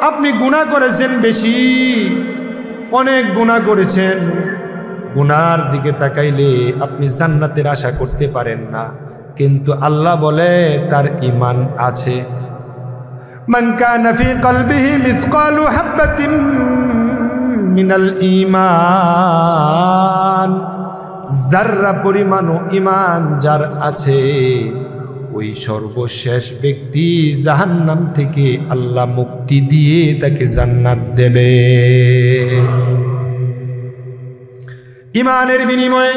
আপনি গুনাহ করেছেন বেশি, অনেক গুনাহ করেছেন, গুনার দিকে তাকাইলে আপনি জান্নাতের আশা করতে পারেন না, কিন্তু আল্লাহ বলে তার ঈমান আছে। মান কানা ফি কলবিহি মিসকালু হাববাতিন মিনাল ঈমান, যাররা পরিমাণও ঈমান যার আছে, ওই সর্বশেষ ব্যক্তি জাহান্নাম থেকে আল্লাহ মুক্তি দিয়ে তাকে জান্নাত দেবে। ঈমানের বিনিময়ে,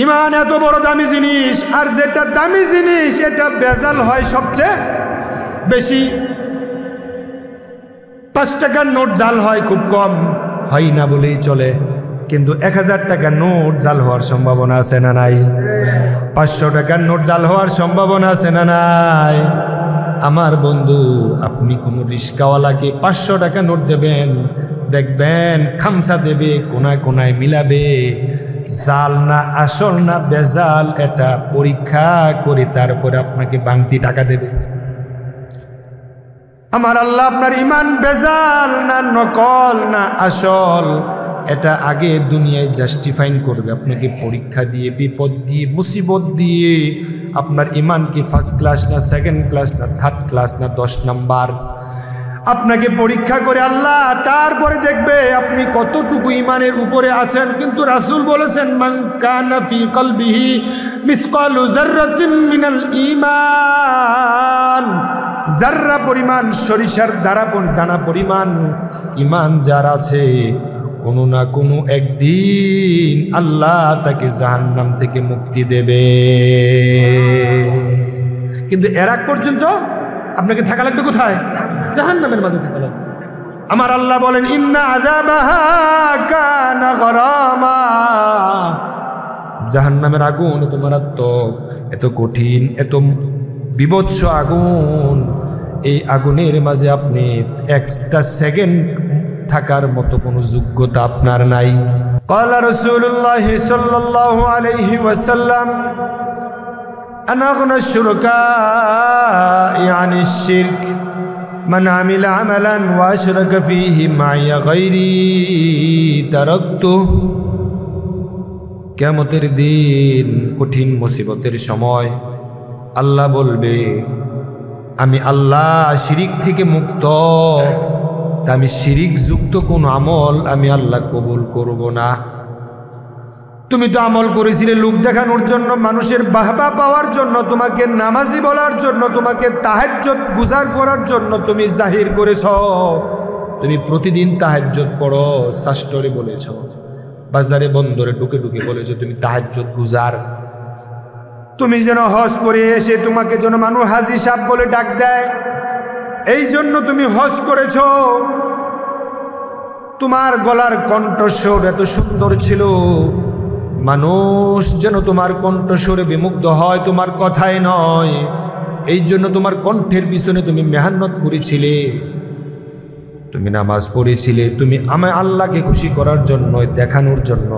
ঈমান এত বড় দামি জিনিস, আর যেটা দামি জিনিস এটা ভেজাল হয় সবচেয়ে বেশি। 5 টাকার নোট জাল হয় খুব কম, হয় না বলেই চলে, কিন্তু 1000 টাকার নোট জাল হওয়ার সম্ভাবনা আছে না নাই? 500 টাকার নোট জাল হওয়ার সম্ভাবনা আছে না নাই? আমার বন্ধু, আপনি কোনো রিস্কাওয়ালাকে 500 টাকা নোট দেবেন, দেখবেন খামসা দেবে, কোনায় কোনায় মিলাবে, জাল না আসল না বেজাল এটা পরীক্ষা করে তারপরে আপনাকে বাংতি টাকা দেবে। আমার আল্লাহ আপনার ঈমান বেজাল না নকল না আসল এটা আগে দুনিয়ায় জাস্টিফাইন করবে, আপনাকে পরীক্ষা দিয়ে, বিপদ দিয়ে, মুসিবত দিয়ে আপনার ঈমান কি ফার্স্ট ক্লাস না সেকেন্ড ক্লাস না থার্ড ক্লাস না 10 নাম্বার, আপনাকে পরীক্ষা করে আল্লাহ তারপরে দেখবে আপনি কতটুকু ঈমানের উপরে আছেন। কিন্তু রাসূল বলেছেন, মান কানা ফি কলবিহি মিসকালু যাররাতিন মিনাল ঈমান, যাররা পরিমাণ, সরিষার দানা পরিমাণ ঈমান যার আছে, কোনো না কোনো একদিন আল্লাহ তাকে জাহান্নাম থেকে মুক্তি দেবে। কিন্তু এর আগ পর্যন্ত আপনাকে থাকা লাগবে কোথায়? জাহান্নামের মাঝে থাকা লাগবে। আমার আল্লাহ বলেন, ইন্না আযাবাহা কানা গরামা, জাহান্নামের আগুন এত মারাত্মক, এত কঠিন, এত বিভৎস আগুন, এই আগুনের মাঝে আপনি একটা সেকেন্ড থাকার মতো কোনো যোগ্যতা আপনার নাই। ক্বালা রাসূলুল্লাহ সাল্লাল্লাহু আলাইহি ওয়াসাল্লাম, আনা আগনা শুরকাই আনিশ শিরক মান আমিলা আমালান ওয়া আশরাকা ফীহি মা'ইয়া গায়রি তারাকতুহু। কিয়ামতের দিন, কঠিন মুসিবতের সময় আল্লাহ বলবে, আমি আল্লাহ শিরিক থেকে মুক্ত, আমি শিরিক যুক্ত কোন আমল আমি আল্লাহ কবুল করব না। তুমি তো আমল করেছিলে লোক দেখানোর জন্য, মানুষের বাহবা পাওয়ার জন্য, তোমাকে নামাজি বলার জন্য, তোমাকে তাহাজ্জুদ গুজার করার জন্য তুমি জাহির করেছ। তুমি প্রতিদিন তাহাজ্জুদ পড়ো, শাস্ত্রে বলেছ, বাজারে বন্দরে ঢুকে ঢুকে বলেছ তুমি তাহাজ্জুদ গুজার। তুমি যেন হজ করে এসে তোমাকে যেন মানুষ হাজী সাহেব বলে ডাক দেয়, এই জন্য তুমি হজ করেছ। তোমার গলার কণ্ঠস্বর এত সুন্দর ছিল, মানুষ যেন তোমার কণ্ঠস্বরে বিমুগ্ধ হয়, তোমার কথাই নয়। এই জন্য তোমার কণ্ঠের পিছনে তুমি মেহনত করেছিলে, তুমি নামাজ পড়েছিলে, তুমি আমায় আল্লাহকে খুশি করার জন্য, দেখানোর জন্য।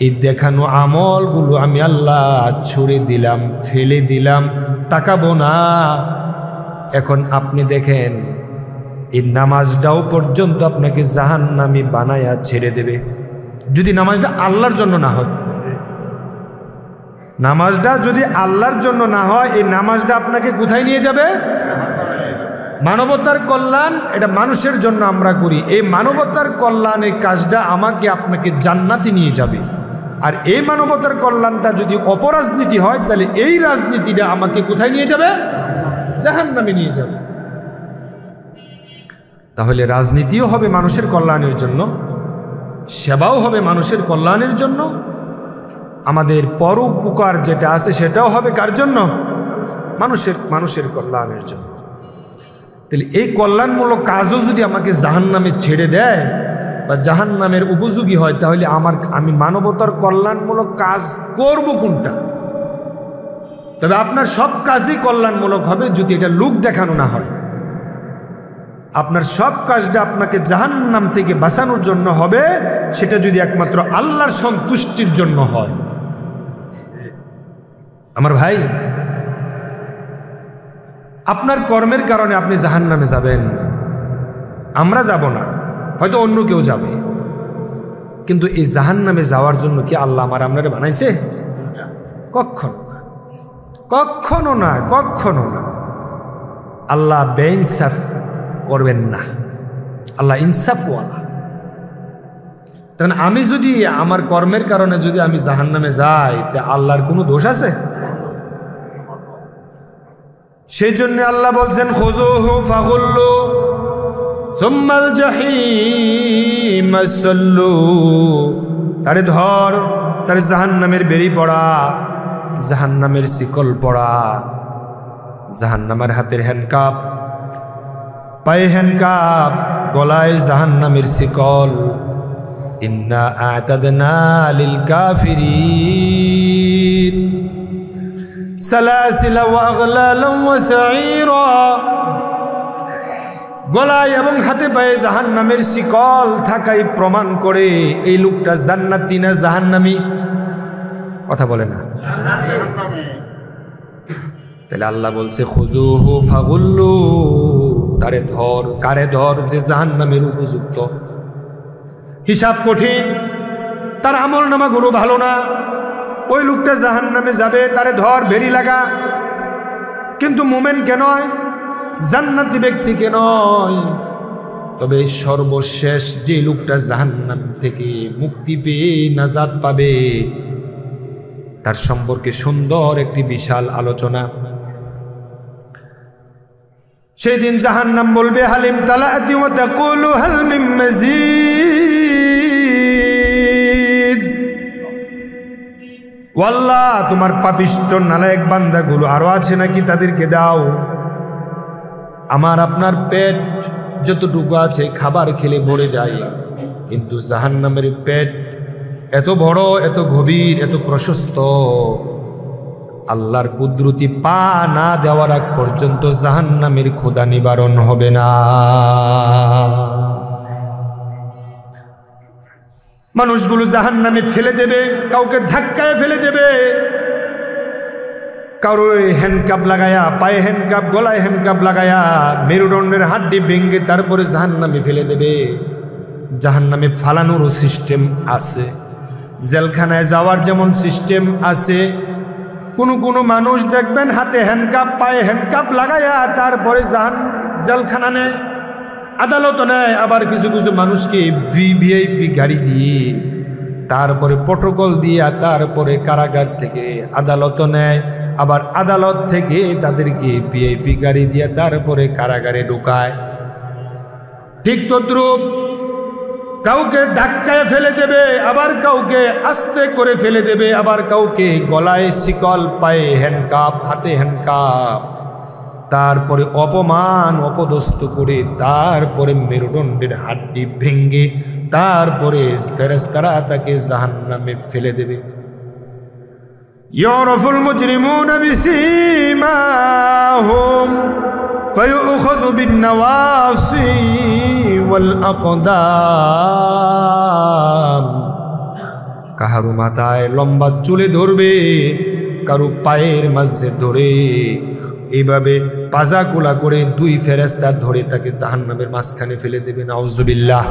এই দেখানো আমলগুলো আমি আল্লাহ ছুড়ে দিলাম, ফেলে দিলাম, তাকাবো না। এখন আপনি দেখেন, এই নামাজটাও পর্যন্ত আপনাকে জাহান্নামী বানায়া ছেড়ে দেবে, যদি নামাজটা আল্লাহর জন্য না হয়। নামাজটা যদি আল্লাহর জন্য না হয়, এই নামাজটা আপনাকে কোথায় নিয়ে যাবে? মানবতার কল্যাণ, এটা মানুষের জন্য আমরা করি, এই মানবতার কল্যাণের কাজটা আমাকে আপনাকে জান্নাতে নিয়ে যাবে। আর এই মানবতার কল্যাণটা যদি অপরাজনীতি হয়, তাহলে এই রাজনীতিটা আমাকে কোথায় নিয়ে যাবে? জাহান্নামে নিয়ে যাবে। তাহলে রাজনীতিও হবে মানুষের কল্যাণের জন্য, সেবাও হবে মানুষের কল্যাণের জন্য, আমাদের পরোপকার যেটা আছে সেটাও হবে কার জন্য? মানুষের কল্যাণের জন্য। তাহলে এই কল্যাণমূলক কাজও যদি আমাকে জাহান্নামে ছেড়ে দেয় বা জাহান্নামের উপযোগী হয়, তাহলে আমি মানবতার কল্যাণমূলক কাজ করব কোনটা? তবে আপনার সব কাজই কল্যাণমূলক হবে যদি এটা লোক দেখানো না হয়। আপনার সব কাজটা আপনাকে জাহান্নাম থেকে বাঁচানোর জন্য হবে, সেটা যদি একমাত্র আল্লাহর সন্তুষ্টির জন্য হয়। আমার ভাই, আপনার কর্মের কারণে আপনি জাহান্নামে যাবেন, আমরা যাব না, হয়তো অন্য কেউ যাবে, কিন্তু এই জাহান্নামে যাওয়ার জন্য কি আল্লাহ আমার আপনারে বানাইছে? কখনো না, কখনো না, কখনো না। আল্লাহ বেইনসাফ করবেন না, আল্লাহ ইনসাফওয়ালা। তখন আমি যদি আমার কর্মের কারণে যদি আমি জাহান্নামে যাই, তে আল্লাহর কোনো দোষ আছে? সেই জন্য আল্লাহ বলছেন খুযুহু ফাগুল্লু সুম্মাল জাহিম সাল্লু, তারে ধর, তারে জাহান্নামের বেড়ি পড়া, জাহান্নামের শিকল পড়া, জাহান্নামের হাতের হ্যান্ডকাপ, পায়ে হ্যান্ডকাপ, গলায় জাহান্নামের শিকল। ইন্না আ'তাদনা লিল কাফিরিন সালাসিলা ওয়া আগলালা ওয়া সাঈরা, গলায় এবং হাতে পায়ে জাহান্নামের শিকল থাকাই প্রমাণ করে এই লোকটা জান্নাতি না জাহান্নামী? কথা বলে না। তাহলে আল্লাহ বলছে খুযুহু ফাগুল্লু, তারে ধর। কারে ধর? যে জাহান্নামের উপযুক্ত। হিসাব কঠিন, তার আমল নামাগুলো ভালো না, ওই লোকটা জাহান্নামে যাবে, তারে ধর, বেরি লাগা। কিন্তু মুমিন কে নয়, জান্নাতি ব্যক্তি কে নয়, তবে সর্বশেষ যে লোকটা জাহান্নাম থেকে মুক্তি পেয়ে নাজাত পাবে, তার সম্পর্কে সুন্দর একটি বিশাল আলোচনা। সেই দিন জাহান্নাম বলবে হালিম তালাতি ওয়া তাকুলু হাল মিন মাজিদ, ওয়াল্লাহ তোমার পাপিষ্ট নালায়েক বান্দাগুলো আরো আছে নাকি, তাদেরকে দাও। আমার আপনার পেট যতটুকু আছে খাবার খেলে ভরে যায়, কিন্তু জাহান্নামের পেট এত বড়, এত গভীর, এত প্রশস্ত, আল্লাহর কুদরতি পা না দেওয়ার আগ পর্যন্ত জাহান্নামের ক্ষুধা নিবারণ হবে না। মানুষগুলো জাহান্নামে ফেলে দেবে, কাউকে ধাক্কায় ফেলে দেবে, কারো হ্যান্ডকাপ লাগায়া, পায়ে হ্যান্ডকাপ, গলায় হ্যান্ডকাপ লাগায়া মেরুদণ্ডের হাড্ডি ভেঙে তারপরে জাহান্নামে ফেলে দেবে। জাহান্নামে ফালানোরও সিস্টেম আছে, জেলখানায় যাওয়ার যেমন সিস্টেম আছে। কোনো মানুষ দেখবেন হাতে হ্যান্ডকাপ, পায়ে হ্যান্ডকাপ লাগায়া তারপরে জেলখানা নেয়, আদালত নেয়। আবার কিছু কিছু মানুষকে ভিভিআইপি গাড়ি দিয়ে, তারপরে প্রটোকল দিয়ে, তারপরে কারাগার থেকে আদালত নেয়। আবার আদালত থেকে তাদেরকে ভিআইপি গাড়ি দিয়ে তারপরে কারাগারে ঢোকায়। ঠিক তদ্রূপ কাউকে ধাক্কায় ফেলে দেবে, আবার কাউকে আস্তে করে ফেলে দেবে, আবার কাউকে গলায় শিকল, পায়ে হ্যান্ডকাপ, হাতে হ্যান্ডকাপ, তারপরে অপমান অপদস্থ করে তারপরে মেরুদণ্ডের হাড্ডি ভেঙ্গে তারপরে ফেরেশতারা তাকে জাহান্নামে ফেলে দেবে। ইউরাফুল মুজরিমুনা বিসীমাহুম ফায়ুখাযু বিন-নওয়াসি ওয়াল আকদাম, কাহারু মাথায় লম্বা চুলে ধরবে, কারু পায়ের মাঝে ধরে, এইভাবে পাজা কোলা করে দুই ফেরেশতা ধরে তাকে জাহান্নামের মাঝখানে ফেলে দেবে। নাউজুবিল্লাহ।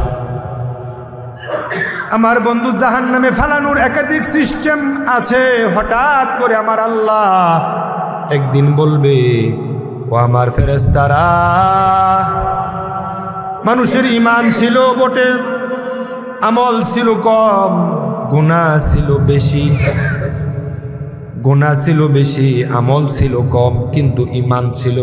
আমার বন্ধু, জাহান্নামে ফালানোর একাধিক সিস্টেম আছে। হঠাৎ করে আমার আল্লাহ একদিন বলবে, ও আমার ফেরেশতারা, মানুষের ঈমান ছিল বটে, আমল ছিল কম, গুনাহ ছিল বেশি। গুনাহ ছিল বেশি, আমল ছিল কম, কিন্তু ঈমান ছিল।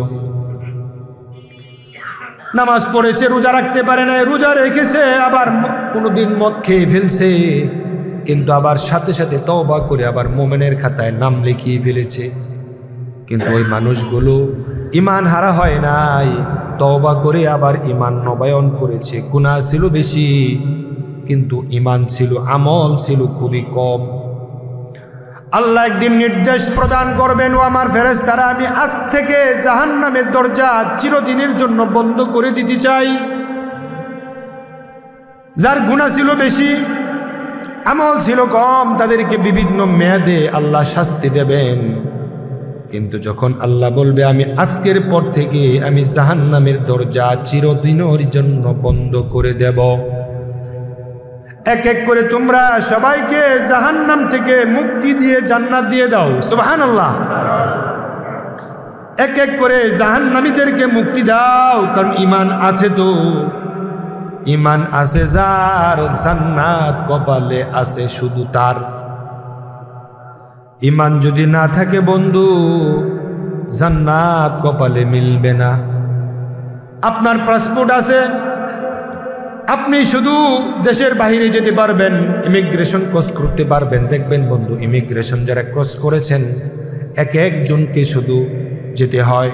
নামাজ পড়েছে, রোজা রাখতে পারে না, রোজা রেখেছে, আবার কোনোদিন মদ খেয়ে ফেলছে, কিন্তু আবার সাথে সাথে তওবা করে আবার মুমিনের খাতায় নাম লিখিয়ে ফেলেছে। কিন্তু ওই মানুষগুলো ঈমান হারা হয় নাই, তওবা করে আবার ঈমান নবায়ন করেছে। গুনাহ ছিল বেশি, কিন্তু ঈমান ছিল, আমল ছিল খুবই কম। আল্লাহ একদিন নির্দেশ প্রদান করবেন, ও আমার ফেরেশতারা, আমি আজ থেকে জাহান্নামের দরজা চিরদিনের জন্য বন্ধ করে দিতে চাই। যার গুনাহ ছিল বেশি, আমল ছিল কম, তাদেরকে বিভিন্ন মেয়াদে আল্লাহ শাস্তি দেবেন। কিন্তু যখন আল্লাহ বলবে আমি আজকের পর থেকে আমি জাহান্নামের দরজা চিরদিনের জন্য বন্ধ করে দেব, এক এক করে তোমরা সবাইকে জাহান্নাম থেকে মুক্তি দিয়ে জান্নাত দিয়ে দাও, সুবহানাল্লাহ। এক এক করে জাহান্নামীদেরকে মুক্তি দাও, কারণ ঈমান আছে তো, ঈমান আছে যার, জান্নাত কপালে আছে শুধু তার। ঈমান যদি না থাকে বন্ধু, জান্নাত কপালে মিলবে না। আপনার পাসপোর্ট আছে, আপনি শুধু দেশের বাইরে যেতে পারবেন, ইমিগ্রেশন ক্রস করতে পারবেন। দেখবেন বন্ধু, ইমিগ্রেশন যারা ক্রস করেছেন এক একজনকে শুধু যেতে হয়,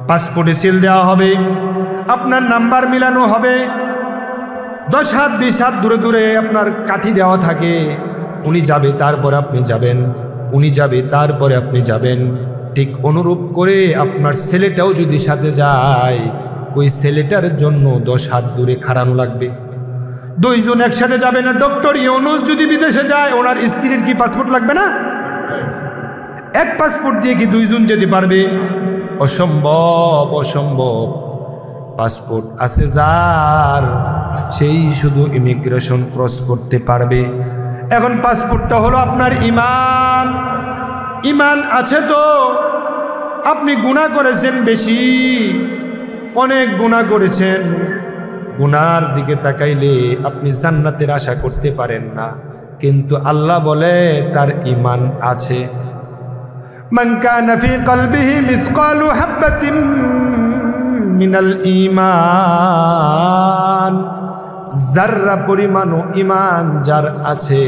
পাসপোর্টে সিল দেওয়া হবে, আপনার নাম্বার মিলানো হবে, 10 হাত 20 হাত দূরে দূরে আপনার কাঠি দেওয়া থাকে। উনি যাবে তারপরে আপনি যাবেন, উনি যাবে তারপরে আপনি যাবেন। ঠিক অনুরূপ করে আপনার ছেলেটাও যদি সাথে যায়, ওই ছেলেটার জন্য 10 হাত দূরে খাড়ানো লাগবে। 2 জন একসাথে যাবে না। ডক্টর ইউনুস যদি বিদেশে যায়, ওনার স্ত্রীর কি পাসপোর্ট লাগবে না? এক পাসপোর্ট দিয়ে কি 2 জন যেতে পারবে? অসম্ভব, অসম্ভব। পাসপোর্ট আছে যার, সেই শুধু ইমিগ্রেশন ক্রস করতে পারবে। এখন পাসপোর্টটা হলো আপনার ঈমান। ঈমান আছে তো, আপনি গুনাহ করেছেন বেশি, অনেক গুনাহ করেছেন, গুনার দিকে তাকাইলে আপনি জান্নাতের আশা করতে পারেন না। কিন্তু আল্লাহ বলে তার ঈমান আছে। মান কানা ফি কলবিহি মিসকালু হাববাতিন মিনাল ঈমান, যাররা পরিমাণও ঈমান যার আছে,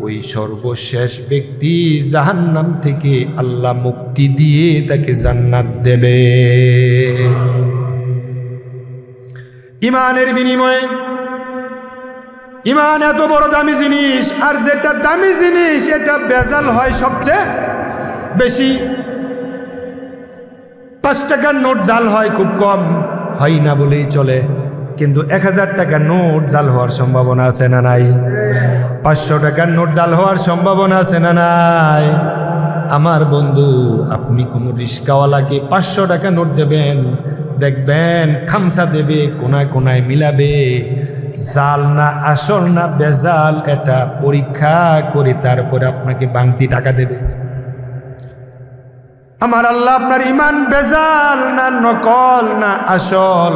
ওই সর্বশেষ ব্যক্তি জাহান্নাম থেকে আল্লাহ মুক্তি দিয়ে তাকে জান্নাত দেবে। ঈমানের বিনিময়ে, ঈমান এত বড় দামি জিনিস, আর যেটা দামি জিনিস এটা বেজাল হয় সবচেয়ে বেশি। 5 টাকার নোট জাল হয় খুব কম, হয় না বলেই চলে। কিন্তু 1000 টাকার নোট জাল হওয়ার সম্ভাবনা আছে না নাই? 500 টাকার নোট জাল হওয়ার সম্ভাবনা আছে না নাই? আমার বন্ধু, আপনি কোনো রিস্কাওয়ালাকে 500 টাকা নোট দেবেন, দেখবেন খামসা দেবে, কোনায় কোনায় মিলাবে, জাল না আসল না বেজাল এটা পরীক্ষা করে তারপরে আপনাকে বাংতি টাকা দেবে। আমার আল্লাহ আপনার ঈমান বেজাল না নকল না আসল,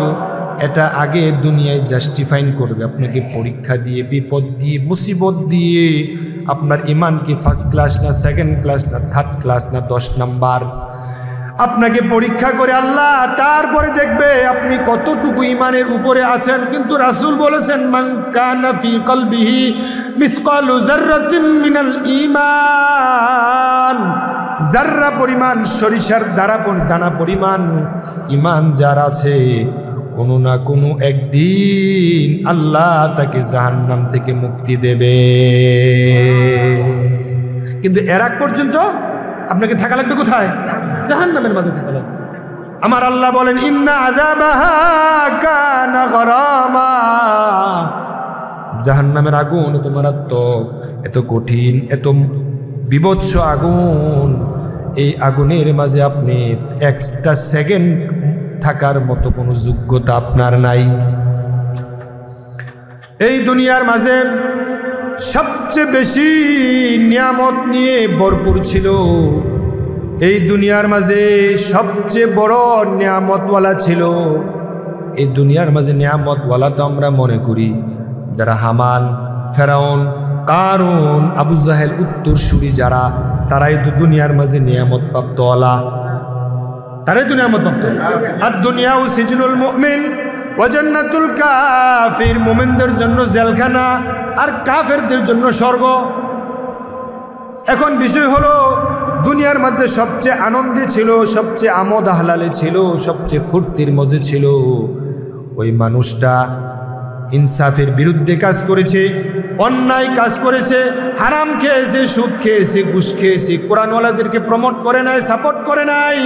এটা আগে দুনিয়ায় জাস্টিফাইন করবে, আপনাকে পরীক্ষা দিয়ে, বিপদ দিয়ে, মুসিবত দিয়ে আপনার ঈমান কি ফার্স্ট ক্লাস না সেকেন্ড ক্লাস না থার্ড ক্লাস না 10 নাম্বার, আপনাকে পরীক্ষা করে আল্লাহ তারপরে দেখবে আপনি কতটুকু ঈমানের উপরে আছেন। কিন্তু রাসূল বলেছেন, মান কানা ফি কলবিহি মিসকালু যাররাতিন মিনাল ঈমান, যাররা পরিমাণ, সরিষার দানা পরিমাণ ঈমান যার আছে, কোনো না কোনো একদিন আল্লাহ তাকে জাহান্নাম থেকে মুক্তি দেবে। কিন্তু এর আগ পর্যন্ত আপনাকে থাকা লাগবে কোথায়? জাহান্নামের মাঝে থাকা লাগবে। আমার আল্লাহ বলেন, ইন্না আযাবাহা কানা গরামা, জাহান্নামের আগুন এত মারাত্মক, এত কঠিন, এত বিভৎস আগুন, এই আগুনের মাঝে আপনি একটা সেকেন্ড থাকার মতো কোনো যোগ্যতা আপনার নাই। এই দুনিয়ার মাঝে সবচেয়ে বেশি নিয়ামত নিয়ে ভরপুর ছিল, এই দুনিয়ার মাঝে সবচেয়ে বড় নিয়ামতওয়ালা ছিল। এই দুনিয়ার মাঝে নিয়ামতওয়ালা তো আমরা মনে করি যারা হামান, ফেরাউন, কারুন, আবু জাহেল উত্তরসূরি যারা, তারাই তো দুনিয়ার মাঝে নিয়ামত প্রাপ্তওয়ালা, তারাই তো নিয়ামত প্রাপ্ত। আর দুনিয়াও সিজনুল মুমিন ওয়া জান্নাতুল কাফির, মুমিনদের জন্য জেলখানা আর কাফেরদের জন্য স্বর্গ। এখন বিষয় হলো, দুনিয়ার মধ্যে সবচেয়ে আনন্দে ছিল, সবচেয়ে আমোদ আহলালে ছিল, সবচেয়ে ফুর্তির মজে ছিল ওই মানুষটা ইনসাফের বিরুদ্ধে কাজ করেছে, অন্যায় কাজ করেছে, হারাম খেয়েছে, সুদ খেয়েছে, ঘুষ খেয়েছে, কোরআনওয়ালাদেরকে প্রমোট করে নাই, সাপোর্ট করে নাই।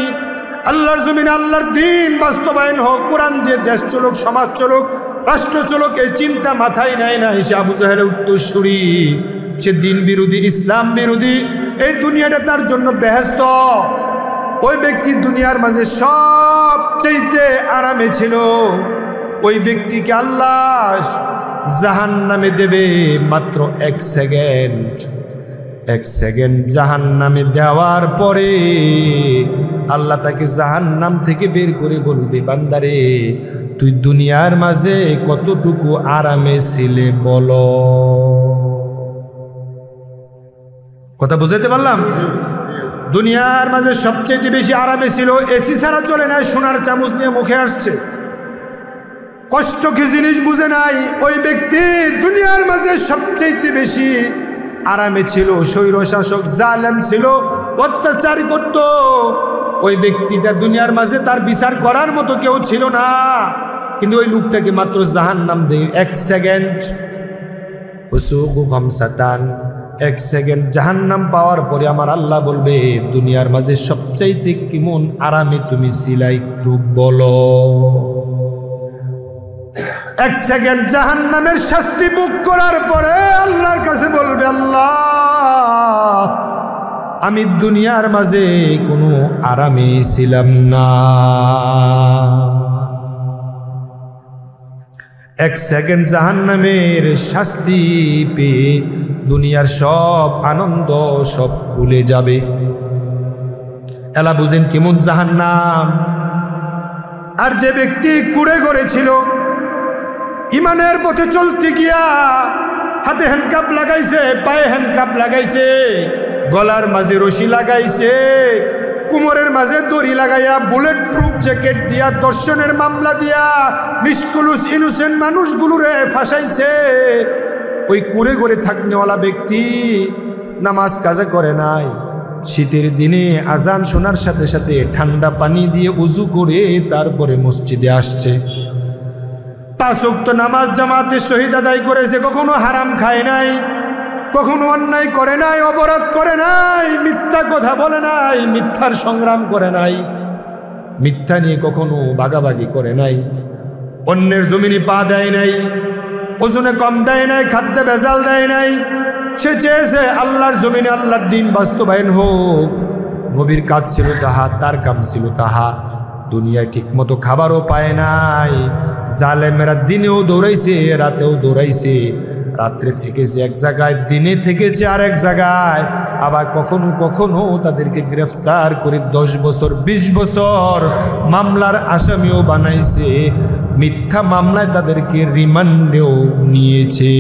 আল্লাহর জমিনে আল্লাহর দ্বীন বাস্তবায়ন হোক, কোরআন দিয়ে দেশ চলুক, সমাজ চলুক, রাষ্ট্র চলুক, এই চিন্তা মাথায় নেয় না। সে আবু জাহেলের উত্তরসূরি, সে দিন বিরোধী, ইসলাম বিরোধী। এই দুনিয়াটা তার জন্য বেহেশত, ওই ব্যক্তি দুনিয়ার মাঝে সবচেয়ে আরামে ছিল। ওই ব্যক্তিকে আল্লাহ জাহান্নামে দেবে মাত্র 1 সেকেন্ড। 1 সেকেন্ড জাহান্নামে দেওয়ার পরে আল্লাহ তাকে জাহান্নাম থেকে বের করে বলবে, বান্দারে তুই দুনিয়ার মাঝে কতটুকু আরামে ছিলে বলো। কথা বুঝাইতে পারলাম? দুনিয়ার মাঝে সবচেয়ে বেশি আরামে ছিল, এসি ছাড়া চলে নাই, সোনার চামচ নিয়ে মুখে আসছে, কষ্ট কি জিনিস বুঝে নাই। ওই ব্যক্তি দুনিয়ার মাঝে সবচেয়ে বেশি আরামে ছিল। স্বৈরশাসক জালেম ছিল, অত্যাচার করত। ওই ব্যক্তিটা দুনিয়ার মাঝে তার বিচার করার মতো কেউ ছিল না, কিন্তু ওই লোকটাকে মাত্র জাহান্নাম দেয় 1 সেকেন্ড। ফুসুকু খামসাতান, 1 সেকেন্ড জাহান্নাম পাওয়ার পরে আমার আল্লাহ বলবে, দুনিয়ার মাঝে সবচাইতে কেমন আরামে তুমি ছিলা একটু বলো। 1 সেকেন্ড জাহান্নামের শাস্তি ভোগ করার পরে আল্লাহর কাছে বলবে, আল্লাহ আমি দুনিয়ার মাঝে কোনো আরামে ছিলাম না। 1 সেকেন্ড জাহান্নামের শাস্তি পেয়ে দুনিয়ার সব আনন্দ সব ভুলে যাবে। এলা বুঝেন কেমন জাহান্নাম। আর যে ব্যক্তি কুড়ে করেছিল, ইমানের পথে চলতে গিয়া হাতে হ্যান্ডকাপ লাগাইছে, পায়ে হ্যান্ডকাপ লাগাইছে, গলার মাঝে রশি লাগাইছে, কোমরের মাঝে দড়ি লাগাইয়া বুলেট প্রুফ জ্যাকেট দিয়া দর্শনের মামলা দিয়া নিষ্কুলুস ইনোসেন্ট মানুষগুলোরে ফাঁসাইছে। ওই কুড়ে করে থাকনেওয়ালা ব্যক্তি নামাজ কাজা করে নাই, শীতের দিনে আজান শোনার সাথে সাথে ঠান্ডা পানি দিয়ে উজু করে তারপরে মসজিদে আসছে, 5 ওয়াক্ত নামাজ জামাতের সহিত আদায় করেছে, কখনো হারাম খায় নাই, কখনো অন্যায় করে নাই, অপরাধ করে নাই, মিথ্যা কথা বলে নাই, মিথ্যার সংগ্রাম করে নাই, মিথ্যা নিয়ে কখনো বাগাবাগি করে নাই, অন্যের জমিনে পা দেয় নাই, ওজনে কম দেয় নাই, খাদ্যে ভেজাল দেয় নাই। সে চেয়েছে আল্লাহর জমিনে আল্লাহর দিন বাস্তবায়ন হোক। নবীর কাজ ছিল যাহা, তার কাম ছিল তাহা। দুনিয়ায় ঠিক মতো খাবারও পায় নাই। জালেমেরা দিনেও দৌড়াইছে, রাতেও দৌড়াইছে, রাত্রে থেকেছে এক জায়গায়, দিনে থেকেছে আর এক জায়গায়। আবার কখনো কখনো তাদেরকে গ্রেফতার করে 10 বছর 20 বছর মামলার আসামিও বানাইছে, মিথ্যা মামলায় তাদেরকে রিমান্ডেও নিয়েছে।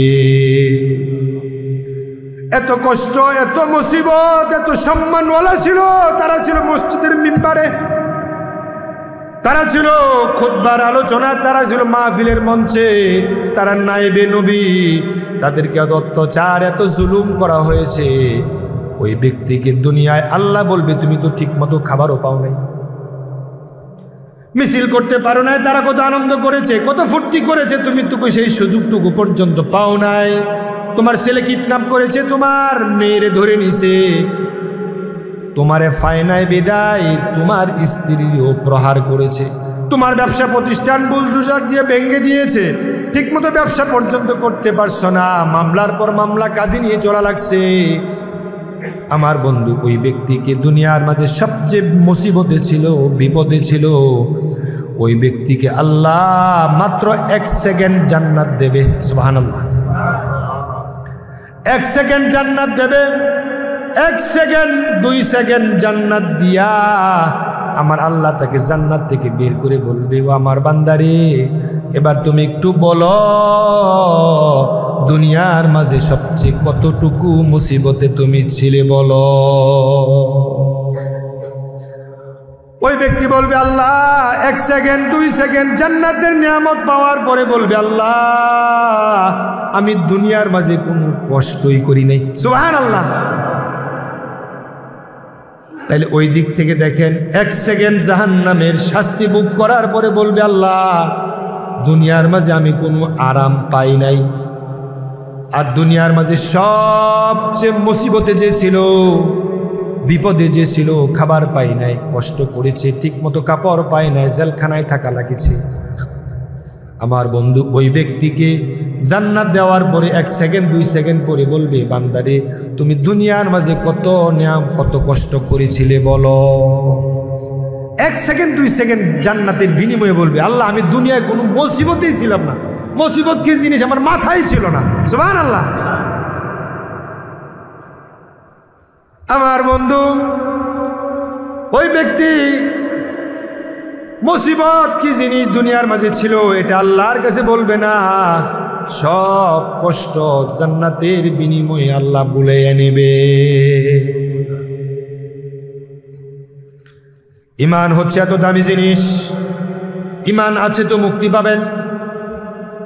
এত কষ্ট, এত মুসিবত, এত সম্মানওয়ালা ছিল তারা, ছিল মসজিদের মিম্বারে, তারা ছিল খুতবার আলোচনা, তারা ছিল মাহফিলের মঞ্চে, তারা নায়েবে নবী। তাদেরকে এত অত্যাচার, এত জুলুম করা হয়েছে। ওই ব্যক্তিকে দুনিয়ায় আল্লাহ বলবে, তুমি তো ঠিক মতো খাবারও পাও নাই, মিছিল করতে পারো নাই। তারা কত আনন্দ করেছে, কত ফুর্তি করেছে, তুমি তো সেই সুযোগটুকু পর্যন্ত পাও নাই। তোমার ছেলে কিডন্যাপ করেছে, তোমার মেয়েরে ধরে নিছে, তোমারে ফায়নায় বিদায় তোমার স্ত্রীও প্রহার করেছে, তোমার ব্যবসা প্রতিষ্ঠান বুলডোজার দিয়ে ভেঙে দিয়েছে, ঠিকমতো ব্যবসা পর্যন্ত করতে পারছো না, মামলার পর মামলা কাঁধে নিয়ে চলা লাগছে। আমার বন্ধু, ওই ব্যক্তিকে দুনিয়ার মাঝে সবচেয়ে মুসিবতে ছিল, বিপদে ছিল, ওই ব্যক্তিকে আল্লাহ মাত্র 1 সেকেন্ড জান্নাত দেবে। সুবহানাল্লাহ, 1 সেকেন্ড জান্নাত দেবে। 1 সেকেন্ড 2 সেকেন্ড জান্নাত দিয়া আমার আল্লাহ তাকে জান্নাত থেকে বের করে বলবে, ও আমার বান্দারে, এবার তুমি একটু বলো দুনিয়ার মাঝে সবচেয়ে কতটুকু মুসিবতে তুমি ছিলে বলো। ওই ব্যক্তি বলবে, আল্লাহ 1 সেকেন্ড 2 সেকেন্ড জান্নাতের নিয়ামত পাওয়ার পরে বলবে, আল্লাহ আমি দুনিয়ার মাঝে কোনো কষ্টই করি নাই। সুবহানাল্লাহ। তাইলে ওই দিক থেকে দেখেন, 1 সেকেন্ড জাহান্নামের শাস্তি ভোগ করার পরে বলবে, আল্লাহ দুনিয়ার মাঝে আমি কোনো আরাম পাই নাই। আর দুনিয়ার মাঝে সবচেয়ে মুসিবতে যে ছিল, বিপদে যে ছিল, খাবার পাই নাই, কষ্ট করেছে, ঠিক মতো কাপড় পাই নাই, জেলখানায় থাকা লাগেছে। আমার বন্ধু ওই ব্যক্তিকে জান্নাত দেওয়ার পরে 1 সেকেন্ড 2 সেকেন্ড পরে বলবে, বান্দারে তুমি দুনিয়ার মাঝে কত নিয়াম, কত কষ্ট করেছিলে বলো। 1 সেকেন্ড 2 সেকেন্ড জান্নাতের বিনিময়ে বলবে, আল্লাহ আমি দুনিয়ায় কোনো মুসিবতেই ছিলাম না, মুসিবত কি জিনিস আমার মাথায় ছিল না। সুবহানাল্লাহ। আমার বন্ধু, ওই ব্যক্তি মুসিবত কি জিনিস দুনিয়ার মাঝে ছিল এটা আল্লাহর কাছে বলবে না, সব কষ্ট জান্নাতের বিনিময়ে আল্লাহ বুলাইয়া নেবে। ঈমান হচ্ছে এত দামি জিনিস, ঈমান আছে তো মুক্তি পাবেন।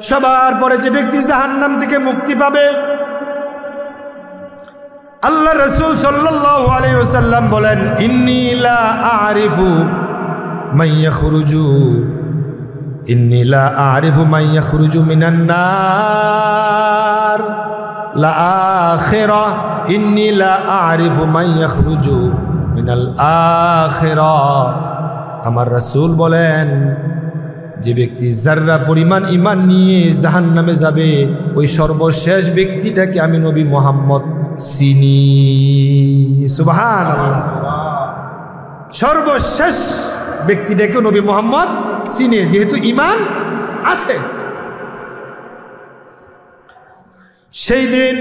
সবার পরে যে ব্যক্তি জাহান্নাম থেকে মুক্তি পাবে, আল্লাহ রাসূল সাল্লাল্লাহু আলাইহি ওয়াসাল্লাম বলেন, ইন্নী লা আরিফু মান ইয়াখরুজু মিনান নার লা আখিরা, ইন্নী লা আরিফু মান ইয়াখরুজু মিনাল আখিরা। আমার রাসূল বলেন, যে ব্যক্তি যাররা পরিমাণ ঈমান নিয়ে জাহান্নামে যাবে, ওই সর্বশেষ ব্যক্তিটাকে আমি নবী মুহাম্মদ চিনি। সুবহানাল্লাহ। সর্বশেষ ব্যক্তিটাকে নবী মুহাম্মদ চিনে, যেহেতু ঈমান আছে। সেই দিন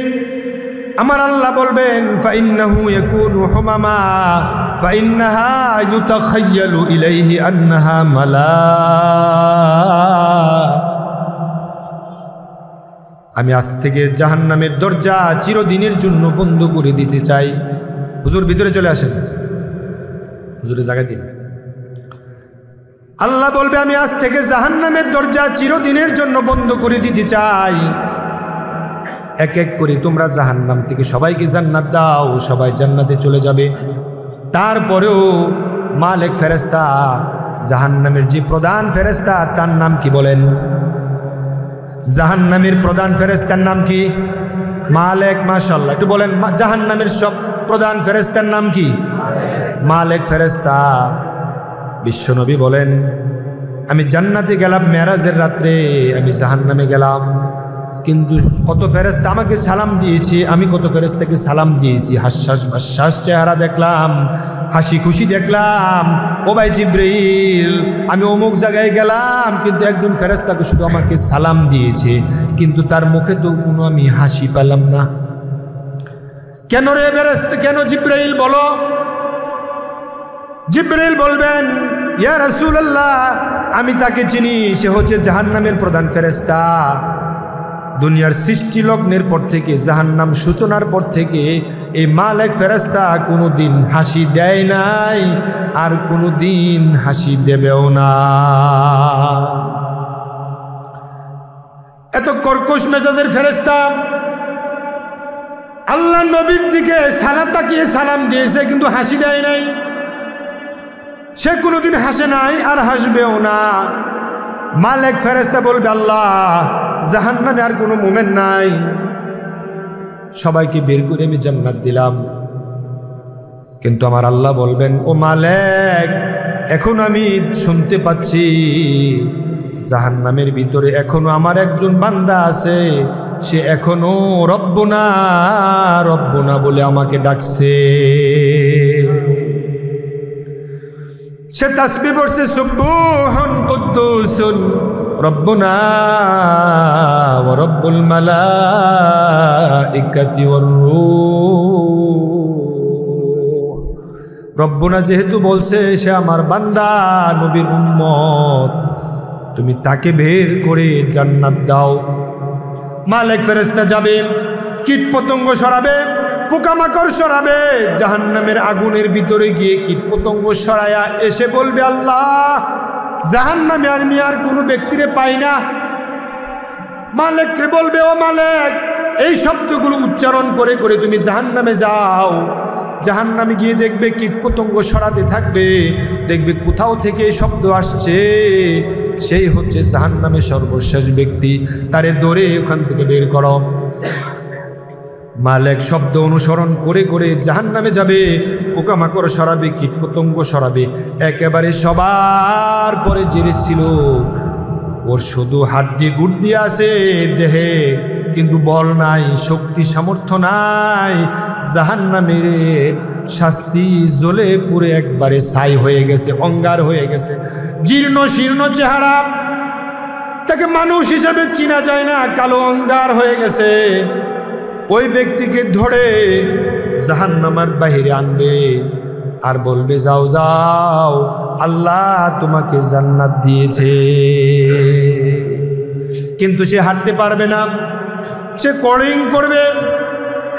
আমার আল্লাহ বলবেন, ফাইন্নাহু ইয়াকুনু হুমামা ফাইন্নাহা ইউতাখায়্যালু ইলাইহি আন্নাহা মালা। আমি আজ থেকে জাহান্নামের দরজা চিরদিনের জন্য বন্ধ করে দিতে চাই। হুজুর ভিতরে চলে আসেন, হুজুরে জায়গা দিন। আল্লাহ বলবে, আমি আজ থেকে জাহান্নামের দরজা চিরদিনের জন্য বন্ধ করে দিতে চাই। এক এক করে তোমরা জাহান্নাম থেকে সবাইকে জান্নাত দাও, সবাই জান্নাতে চলে যাবে। তারপরেও মালিক ফেরেশতা, জাহান্নামের যে প্রধান ফেরেশতা তার নাম কি বলেন? জাহান্নামের প্রধান ফেরেশতার নাম কি? মালিক। মাশাআল্লাহ, একটু বলেন, জাহান্নামের সব প্রধান ফেরেশতার নাম কি? মালিক ফেরেশতা। বিশ্বনবী বলেন, আমি জান্নাতে গেলাম মেরাজের রাত্রে, আমি জাহান্নামে গেলাম, কিন্তু কত ফেরেশতা আমাকে সালাম দিয়েছে, আমি কত ফেরেশতাকে সালাম দিয়েছি। হাস্যাস বাস্যাস চেহারা দেখলাম, হাসি খুশি দেখলাম। ও ভাই জিব্রাইল, আমি অমুক জায়গায় গেলাম, কিন্তু একজন ফেরেশতাকে শুধু আমাকে সালাম দিয়েছে, কিন্তু তার মুখে তো কোনো আমি হাসি পেলাম না। কেন রে ফেরেশতা, কেন জিব্রাইল বলো? জিব্রাইল বলবেন, ইয়া রাসূলুল্লাহ, আমি তাকে চিনি, সে হচ্ছে জাহান্নামের প্রধান ফেরেশতা। দুনিয়ার সৃষ্টি লগ্নের পর থেকে, জাহান্নাম সূচনার পর থেকে এই মালিক ফেরেশতা কোনোদিন হাসি দেয় নাই, আর কোনোদিন হাসি দেবেও না। এত কর্কশ মেজাজের ফেরেশতা আল্লাহ নবীর দিকে সালাম তাকিয়ে সালাম দিয়েছে, কিন্তু হাসি দেয় নাই। সে কোনোদিন হাসে নাই, আর হাসবেও না। মালিক ফেরেশতা বলবে, আল্লাহ জাহান্নামে আর কোনো মুমিন নাই, সবাইকে বের করে আমি জান্নাত দিলাম। কিন্তু আমার আল্লাহ বলবেন, ও মালিক, এখন আমি শুনতে পাচ্ছি জাহান্নামের ভিতরে এখনো আমার একজন বান্দা আছে, সে এখনো রব্বনা রব্বনা বলে আমাকে ডাকছে। সে তাসবিহ পড়ছে, সুবহান কুদ্দুসুন রব্বুনা ওয়া রব্বুল মালাইকাতি ওয়ার রূহ। রব্বুনা যেহেতু বলছে, সে আমার বান্দা, নবীর উম্মত, তুমি তাকে বের করে জান্নাত দাও। মালিক ফেরেশতা যাবে, কীট পতঙ্গ সরাবে, পোকামাকড় সরাবে, জাহান্নামের আগুনের ভিতরে গিয়ে কীট পতঙ্গ সরায়া এসে বলবে, আল্লাহ জাহান্নামে আমি আর কোনো ব্যক্তিরে পাই না। মালিককে বলবে, ও মালিক, এই শব্দগুলো উচ্চারণ করে করে তুমি জাহান্নামে যাও। জাহান্নামে গিয়ে দেখবে কীট পতঙ্গ সরাতে থাকবে, দেখবে কোথাও থেকে এই শব্দ আসছে, সেই হচ্ছে জাহান্নামের সর্বশেষ ব্যক্তি, তারে ধরে ওখান থেকে বের করো। মালিক শব্দ অনুসরণ করে করে জাহান্নামে যাবে, পোকামাকড় সরাবে, কীটপতঙ্গ সরাবে, একেবারে সবার পরে জেরেছিল ওর শুধু হাড্ডি গুড্ডি আছে দেহে, কিন্তু বল নাই, শক্তি সামর্থ্য নাই। জাহান্নামের শাস্তি জ্বলে পুরে একবারে ছাই হয়ে গেছে, অঙ্গার হয়ে গেছে, জীর্ণ শীর্ণ চেহারা, তাকে মানুষ হিসেবে চিনা যায় না, কালো অঙ্গার হয়ে গেছে। ওই ব্যক্তিকে ধরে জাহান্নামের বাহিরে আনবে আর বলবে, যাও যাও, আল্লাহ তোমাকে জান্নাত দিয়েছে। কিন্তু সে হাঁটতে পারবে না, সে কলিং করবে,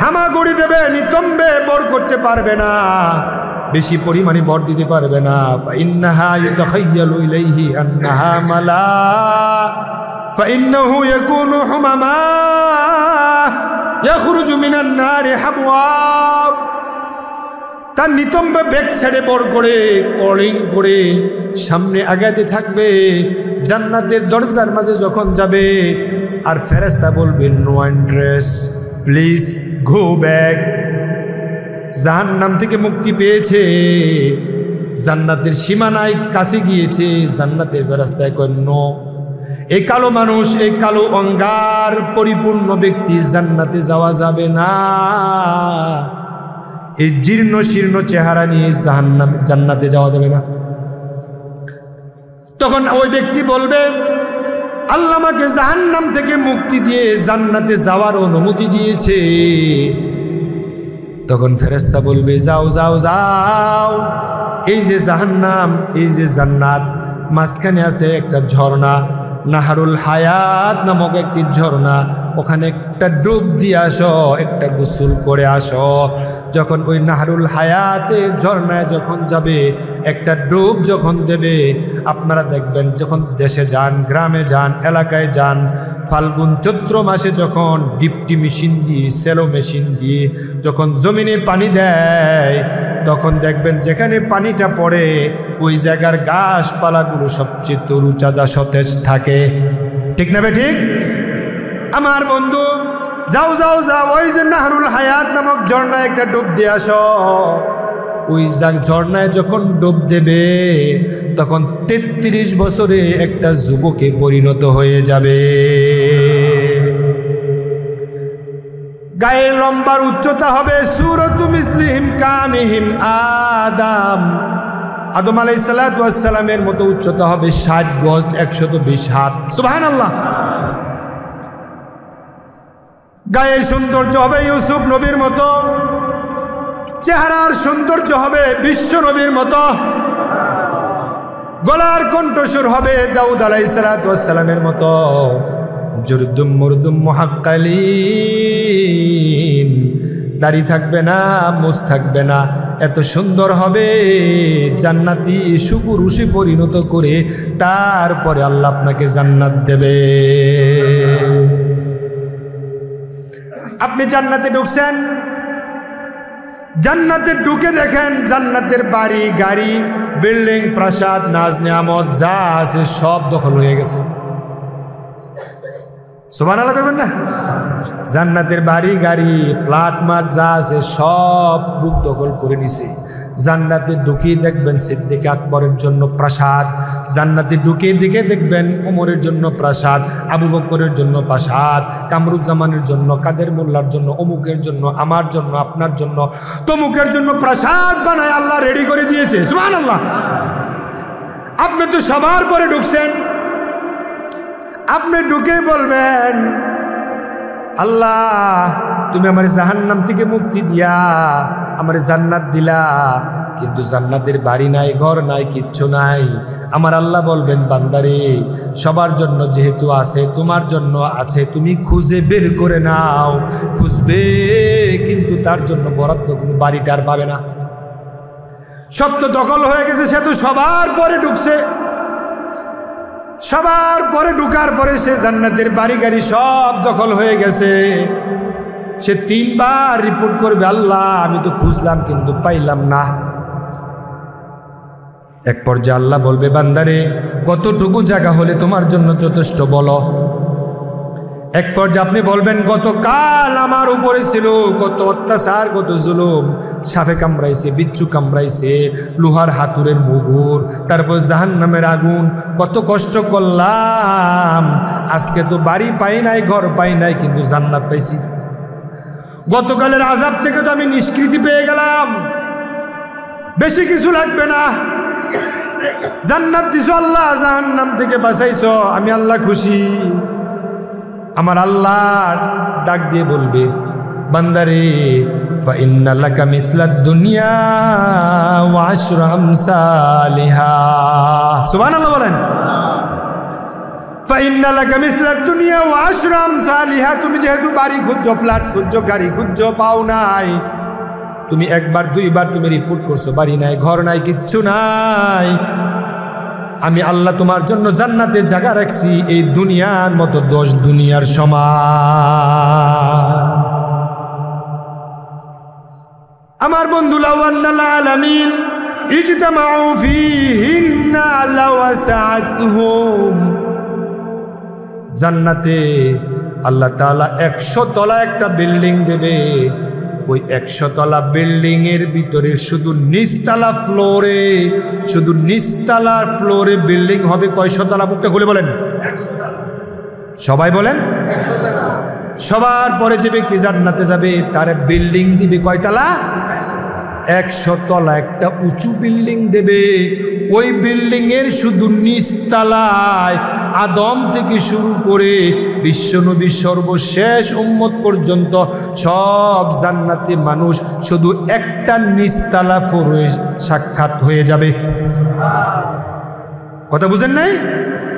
হামাগুড়ি দেবে, নিতম্বে, বর করতে পারবে না, বেশি পরিমাণে বর দিতে পারবে না। ফাইন্নাহা ইউতাখায়্যালু ইলাইহি আন্নাহা মালা ফাইন্নাহু ইয়াকুনু হুমামা ইয়াখরুজু মিনান নারি হাবওয়া। তার নিতম্বে ব্যাক সাইডে বর করে কলিং করে সামনে আগাতে থাকবে, জান্নাতের দরজার মাঝে যখন যাবে আর ফেরেশতা বলবে, no entrance, please go back. জাহান্নাম থেকে মুক্তি পেয়েছে, জান্নাতের সীমানায় কাছে গিয়েছে, জান্নাতের ফেরেশতা কয় নো। এই কালো মানুষ, এই কালো অঙ্গার পরিপূর্ণ ব্যক্তি জান্নাতে যাওয়া যাবে না। এই জীর্ণ শীর্ণ চেহারা নিয়ে জান্নাতে যাওয়া যাবে না। তখন ওই ব্যক্তি বলবে, আল্লাহ আমাকে জাহান্নাম থেকে মুক্তি দিয়ে জান্নাতে যাওয়ার অনুমতি দিয়েছে। তখন ফেরেশতা বলবে, যাও যাও যাও, এই যে জাহান্নাম, এই যে জান্নাত, মাঝখানে আছে একটা ঝর্ণা, নাহারুল হায়াত নামক একটি ঝর্ণা, ওখানে একটা ডুব দিয়ে আসো, একটা গোসল করে আসো। যখন ওই নাহারুল হায়াতের ঝর্ণায় যখন যাবে, একটা ডুব যখন দেবে, আপনারা দেখবেন যখন দেশে যান, গ্রামে যান, এলাকায় যান, ফাল্গুন চৈত্র মাসে যখন ডিপটি মেশিন দিয়ে, সেলো মেশিন দিয়ে যখন জমিনে পানি দেয়, তখন দেখবেন যেখানে পানিটা পড়ে ওই জায়গার গাছপালাগুলো সবচেয়ে তরুচাঁদা সতেজ থাকে। ঠিক না বে ঠিক? আমার বন্ধু, যাও যাও যাও, ওই যে নাহরুল হায়াত নামক ঝর্ণায় একটা ডুব দিয়ে আসো। ওই ঝর্ণায় যখন ডুব দেবে, তখন 33 বছরে একটা যুবকে পরিণত হয়ে যাবে। গায়ের লম্বার উচ্চতা হবে সূরাতু মিসলিহিম কামিহিম আদম, আদম আলাইহিস সালাতু ওয়াস সালামের মতো উচ্চতা হবে 60 গজ 120 হাত। সুবহানাল্লাহ। গায়ের সৌন্দর্য হবে ইউসুফ নবীর মতো, চেহারার সৌন্দর্য হবে বিশ্ব নবীর মতো, গলার কণ্ঠস্বর হবে দাউদ আলাইহিস সালাতু ওয়াস সালামের মতো, জুরদুম মুরদুম মুহাক্কালিন, দাড়ি থাকবে না, মুছ থাকবে না, এত সুন্দর হবে। জান্নাতি সুপুরুষে পরিণত করে তারপরে আল্লাহ আপনাকে জান্নাত দেবে। আপনি জান্নাতে ঢুকছেন, জান্নাতে ঢুকে দেখেন জান্নাতের বাড়ি গাড়ি বিল্ডিং প্রাসাদ নাজ নিয়ামত যা আছে সব দখল হয়ে গেছে। সুবহানাল্লাহ করবেন না? জান্নাতের বাড়ি গাড়ি ফ্ল্যাট মাঠ যা আছে সব বুক দখল করে নিছে। জান্নাতে ঢুকিয়ে দেখবেন সিদ্দিক আকবরের জন্য প্রাসাদ, জান্নাতে ঢুকিয়ে দিকে দেখবেন ওমরের জন্য প্রাসাদ, আবু বকরের জন্য প্রাসাদ, কামরুজ্জামানের জন্য, কাদের মোল্লার জন্য, অমুকের জন্য, আমার জন্য, আপনার জন্য, তমুকের জন্য প্রাসাদ বানায় আল্লাহ রেডি করে দিয়েছে। সুবহানাল্লাহ। আপনি তো সবার পরে ঢুকছেন, আপনি ঢুকে বলবেন, আল্লাহ তুমি আমার জাহান্নাম থেকে মুক্তি দিয়া আমার জান্নাত দিলা, কিন্তু জান্নাতের বাড়ি নাই, ঘর নাই, কিচ্ছু নাই। আমার আল্লাহ বলবেন, বান্দারে সবার জন্য যেহেতু আছে, তোমার জন্য আছে, তুমি খুঁজে বের করে নাও। খুঁজবে, কিন্তু তার জন্য বরাদ্দ কোনো বাড়িটা আর পাবে না। সব তো দখল হয়ে গেছে, সে তো সবার পরে ঢুকছে, সবার পরে ঢুকার পরে সে জান্নাতের বাড়ি গাড়ি সব দখল হয়ে গেছে। সে 3 বার রিপোর্ট করবে, আল্লাহ আমি তো খুঁজলাম কিন্তু পাইলাম না। এক পর্যায়ে আল্লাহ বলবে, বান্দারে কতটুকু জায়গা হলে তোমার জন্য যথেষ্ট বলো। এক পর্যায়ে আপনি বলবেন গতকাল আমার উপরে ছিল কত অত্যাচার, কত জুলুম, সাপে কামড়াইছে, বিচ্ছু কামড়াইছে, লোহার হাতুড়ের মুগুর, তারপর জাহান্নামের আগুন, কত কষ্ট করলাম, আজকে তো বাড়ি পাই নাই, ঘর পাই নাই, কিন্তু জান্নাত পাইছি। গতকালের আযাব থেকে তো আমি নিষ্কৃতি পেয়ে গেলাম, বেশি কিছু লাগবে না, জান্নাত দিছো আল্লাহ, জাহান্নাম থেকে বাঁচাইছো, আমি আল্লাহ খুশি। আমার আল্লাহ ডাক দিয়ে বলবে বান্দারে ফাইন্না লাকা মিসলাদ দুনিয়া ওয়া আশরু আমসালিহা, সুবহানাল্লাহ বলেন। ফাইন্না লাকা মিসলাদ দুনিয়া ওয়া আশরু আমসালিহা, তুমি যেহেতু বাড়ি খুঁজছো, ফ্ল্যাট খুঁজছো, গাড়ি খুঁজছো, পাও নাই, তুমি একবার দুইবার তুমি রিপোর্ট করছো, বাড়ি নাই, ঘর নাই, কিচ্ছু নাই, আমি আল্লাহ তোমার জন্য জান্নাতে জায়গা রাখছি এই দুনিয়ার মতো 10 দুনিয়ার সমান। আমার বন্ধু লাউ আন্নাল আলামিন ইজতামাউ ফীহিন্না লাওয়াসআতহুম, জান্নাতে আল্লাহ তাআলা 100 তলা একটা বিল্ডিং দেবে, ওই 100 তলা বিল্ডিং এর ভিতরে শুধু নিচতলা ফ্লোরে, শুধু নিচতলার ফ্লোরে বিল্ডিং হবে কয়শো তলা? মুখটা খুলে বলেন। সবাই বলেন। সবার পরে যে ব্যক্তি জান্নাতে যাবে তার বিল্ডিং দিবে কয়তলা? 100 তলা একটা উঁচু বিল্ডিং দেবে। ওই বিল্ডিং এর শুধু নিচতলায় আদম থেকে শুরু করে বিশ্বনবী সর্বশেষ উম্মত পর্যন্ত সব জান্নাতি মানুষ শুধু একটা নিচতলা ফ্লোরে সাক্ষাৎ হয়ে যাবে। কথা বুঝেন নাই?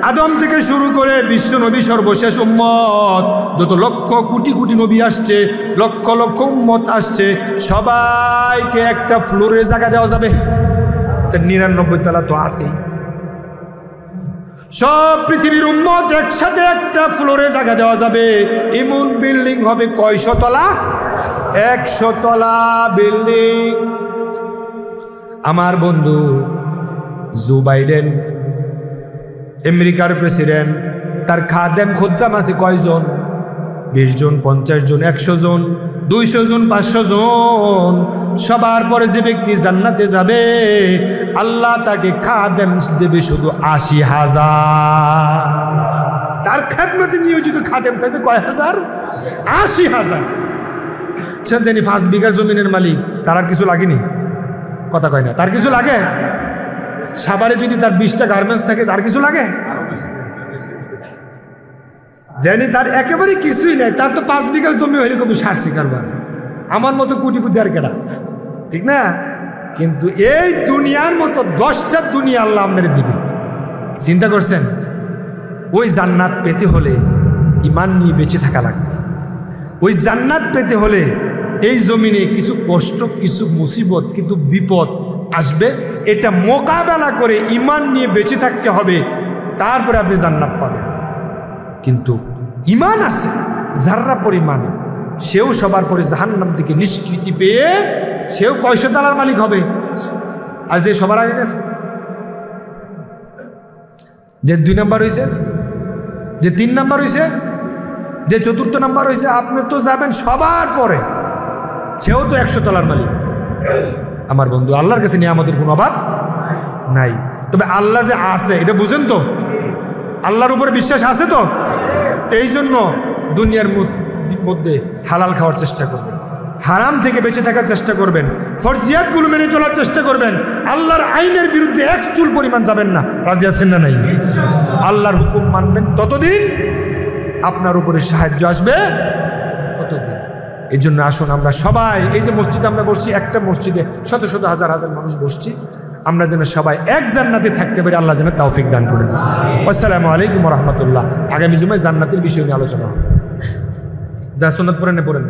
আদম থেকে শুরু করে বিশ্বনবী সর্বশেষ উম্মত, যত লক্ষ কোটি কোটি নবী আসছে, লক্ষ লক্ষ উম্মত আসছে, সবাইকে একটা ফ্লোরে জায়গা দেওয়া যাবে। 99 তলা তো আছেই। সব পৃথিবীর উম্মত একসাথে একটা ফ্লোরে জায়গা দেওয়া যাবে। এমন বিল্ডিং হবে কয়শো তলা? 100 তলা বিল্ডিং। আমার বন্ধু জো বাইডেন, আমেরিকার প্রেসিডেন্ট, তার খাদেম খোদ্দাম আছে কয়জন? 20 জন, 50 জন, 100 জন, 200 জন, 500 জন। সবার পরে যে ব্যক্তি জান্নাতে যাবে আল্লাহ তাকে খাদেম দেবে শুধু 80,000। তার খেদমতে নিয়োজিত খাদেম থাকবে কয় হাজার? 80,000। জানি 5 বিঘার জমিনের মালিক, তার আর কিছু লাগেনি? কথা কয় না, তার কিছু লাগে? সাভারে যদি তার 20টা গার্মেন্টস থাকে তার কিছু লাগে? জানি তার একেবারে কিছুই নেই, তার তো 5 বিঘা জমি হইলে কবি সারছি কারবার। আমার মতো কোটিপতি আর কেডা, ঠিক না? কিন্তু এই দুনিয়ার মতো 10টা দুনিয়া আল্লাহ আপনার দিবে। চিন্তা করছেন? ওই জান্নাত পেতে হলে ঈমান নিয়ে বেঁচে থাকা লাগবে। ওই জান্নাত পেতে হলে এই জমিনে কিছু কষ্ট, কিছু মুসিবত, কিন্তু বিপদ আসবে, এটা মোকাবেলা করে ঈমান নিয়ে বেঁচে থাকতে হবে, তারপরে আপনি জান্নাত পাবেন। কিন্তু ঈমান আছে যাররা পরিমাণ, সেও সবার পরে জাহান্নাম থেকে নিষ্কৃতি পেয়ে সেও কয়শো তলার মালিক হবে। আর যে সবার আগে গেছে, যে 2 নাম্বার হয়েছে, যে 3 নাম্বার হয়েছে, যে 4র্থ নাম্বার হয়েছে, আপনি তো যাবেন সবার পরে, সেও তো 100 তলার মালিক। আমার বন্ধু, আল্লাহর কাছে নিয়ামতের কোনো অভাব নাই। তবে আল্লাহ যে আছে এটা বুঝেন তো? আল্লাহর উপরে বিশ্বাস আছে তো? এই জন্য দুনিয়ার মধ্যে হালাল খাওয়ার চেষ্টা করবেন, হারাম থেকে বেঁচে থাকার চেষ্টা করবেন, ফরজিয়াতগুলো মেনে চলার চেষ্টা করবেন, আল্লাহর আইনের বিরুদ্ধে 1 চুল পরিমাণ যাবেন না। রাজি আছেন না? নাই? আল্লাহর হুকুম মানবেন, ততদিন আপনার উপরে সাহায্য আসবে ততদিন। এই জন্য আসুন আমরা সবাই, এই যে মসজিদে আমরা বসছি, একটা মসজিদে শত শত হাজার হাজার মানুষ বসছি, আমরা যেন সবাই এক জান্নাতে থাকতে পারি, আল্লাহ যেন তৌফিক দান করেন। আসসালামু আলাইকুম ওয়া রাহমাতুল্লাহ। আগামী জুমায় জান্নাতের বিষয় নিয়ে আলোচনা হবে। যা সুন্নাত পড়েন।